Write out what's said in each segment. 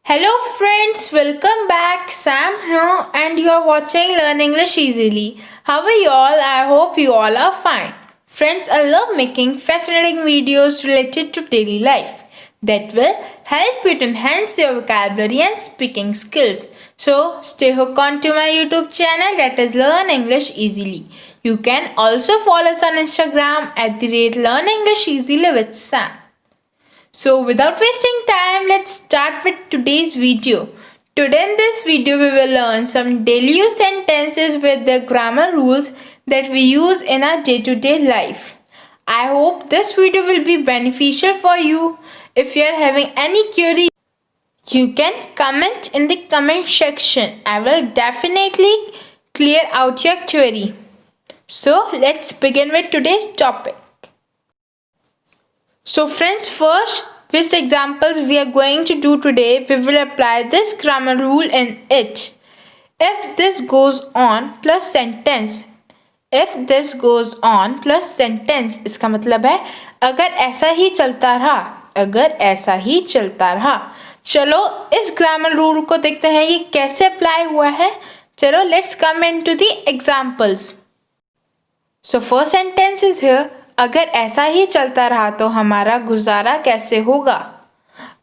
Hello friends, welcome back. Sam here and you are watching Learn English Easily. How are you all? I hope you all are fine. Friends, I love making fascinating videos related to daily life that will help you to enhance your vocabulary and speaking skills. So stay hooked on to my YouTube channel, that is Learn English Easily. You can also follow us on Instagram at the rate Learn English Easily with Sam. So without wasting time, let's start with today's video. Today in this video, we will learn some daily use sentences with the grammar rules that we use in our day-to-day life. I hope this video will be beneficial for you. If you are having any query, you can comment in the comment section. I will definitely clear out your query. So let's begin with today's topic. So friends, first which examples we are going to do today, we will apply this grammar rule in it. If this goes on plus sentence. If this goes on plus sentence, इसका मतलब है अगर ऐसा ही चलता रहा, अगर ऐसा ही चलता रहा. चलो इस ग्रामर रूल को देखते हैं ये कैसे अप्लाई हुआ है. चलो let's come into the examples. So first sentence is here. अगर ऐसा ही चलता रहा तो हमारा गुजारा कैसे होगा.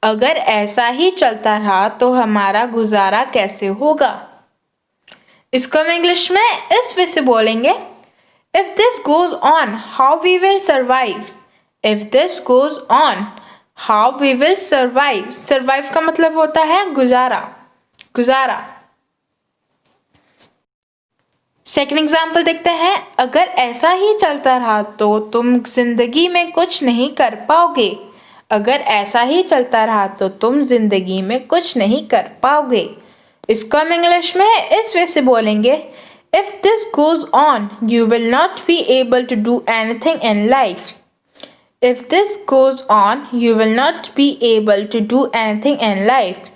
अगर ऐसा ही चलता रहा तो हमारा गुजारा कैसे होगा. इसको हम इंग्लिश में इस वे से बोलेंगे. If this goes on how we will survive. If this goes on how we will survive. Survive का मतलब होता है गुजारा, गुजारा. सेकेंड एग्जाम्पल देखते हैं. अगर ऐसा ही चलता रहा तो तुम जिंदगी में कुछ नहीं कर पाओगे. अगर ऐसा ही चलता रहा तो तुम जिंदगी में कुछ नहीं कर पाओगे. इसको हम इंग्लिश में इस वे से बोलेंगे. If this goes on you will not be able to do anything in life. If this goes on you will not be able to do anything in life.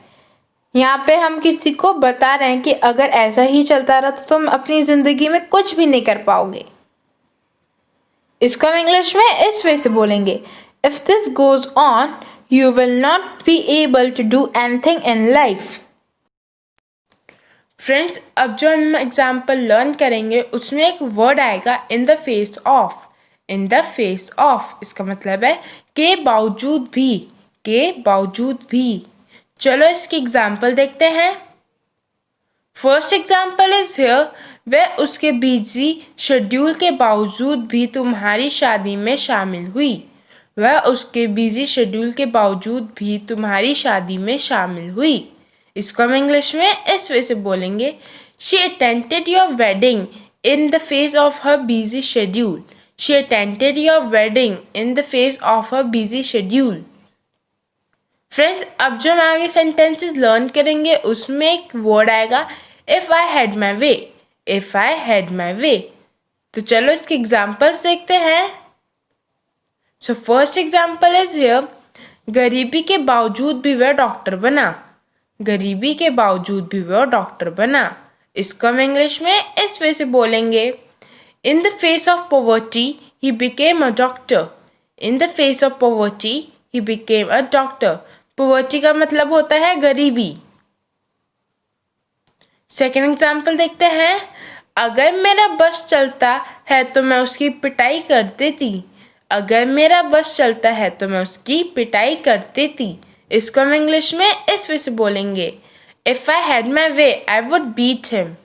यहाँ पे हम किसी को बता रहे हैं कि अगर ऐसा ही चलता रहा तो तुम अपनी ज़िंदगी में कुछ भी नहीं कर पाओगे. इसको हम इंग्लिश में इस वे से बोलेंगे. If this goes on you will not be able to do anything in life. Friends, अब जो हम एग्जाम्पल लर्न करेंगे उसमें एक वर्ड आएगा in the face of. In the face of इसका मतलब है के बावजूद भी, के बावजूद भी. चलो इसकी एग्जाम्पल देखते हैं. First example is here. वह उसके बिजी शेड्यूल के बावजूद भी तुम्हारी शादी में शामिल हुई. वह उसके बिजी शेड्यूल के बावजूद भी तुम्हारी शादी में शामिल हुई. इसको हम इंग्लिश में इस वे से बोलेंगे. She attended your wedding in the face of her busy schedule. She attended your wedding in the face of her busy schedule. Friends, अब जो हम आगे सेंटेंसेस लर्न करेंगे उसमें एक वर्ड आएगा if I had my way. If I had my way. तो चलो इसके एग्जाम्पल्स देखते हैं. So first example is here. गरीबी के बावजूद भी वह डॉक्टर बना. गरीबी के बावजूद भी वह डॉक्टर बना. इसको हम इंग्लिश में इस वे से बोलेंगे. In the face of poverty he became a doctor. In the face of poverty he became a doctor. Poverty का मतलब होता है गरीबी. सेकेंड एग्जाम्पल देखते हैं. अगर मेरा बस चलता है तो मैं उसकी पिटाई कर देती. अगर मेरा बस चलता है तो मैं उसकी पिटाई कर देती. इसको हम इंग्लिश में इस वे से बोलेंगे. If I had my way I would beat him.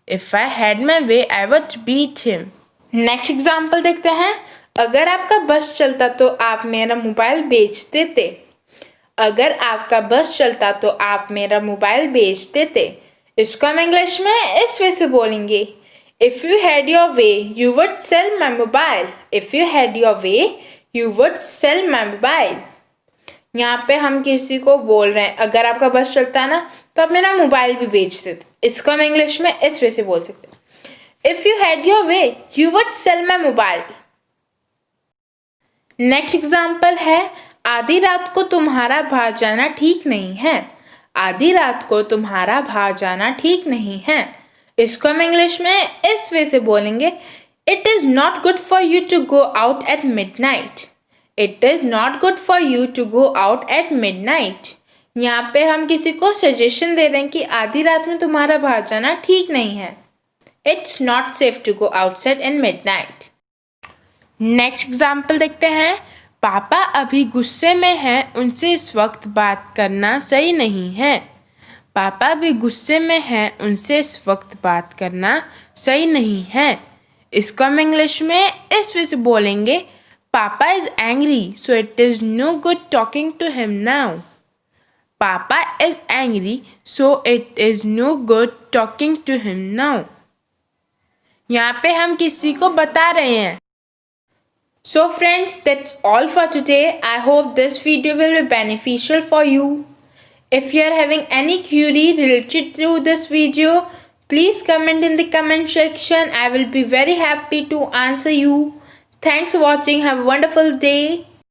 If I had my way I would beat him. Next example देखते हैं. अगर आपका बस चलता तो आप मेरा मोबाइल बेच देते. अगर आपका बस चलता तो आप मेरा मोबाइल बेच देते. इसको हम इंग्लिश में इस वे से बोलेंगे. If you had your way you would sell my mobile. If you had your way you would sell my mobile. यहाँ पे हम किसी को बोल रहे हैं अगर आपका बस चलता है ना तो आप मेरा मोबाइल भी बेच देते. इसको हम इंग्लिश में इस वे से बोल सकते हैं. If you had your way you would sell my mobile. Next example है. आधी रात को तुम्हारा बाहर जाना ठीक नहीं है. आधी रात को तुम्हारा बाहर जाना ठीक नहीं है. इसको हम इंग्लिश में इस वे से बोलेंगे. It is not good for you to go out at midnight. It is not good for you to go out at midnight. यहाँ पे हम किसी को सजेशन दे रहे हैं कि आधी रात में तुम्हारा बाहर जाना ठीक नहीं है। It's not safe to go outside in midnight. Next example देखते हैं। पापा अभी गुस्से में हैं, उनसे इस वक्त बात करना सही नहीं है। पापा भी गुस्से में हैं, उनसे इस वक्त बात करना सही नहीं है। इसको हम इंग्लिश में इस वे से बोलेंगे, papa is angry so it is no good talking to him now. Papa is angry so it is no good talking to him now. यहाँ पे हम किसी को बता रहे हैं। So friends, that's all for today. I hope this video will be beneficial for you. If you are having any query related to this video, please comment in the comment section. I will be very happy to answer you. Thanks for watching. Have a wonderful day.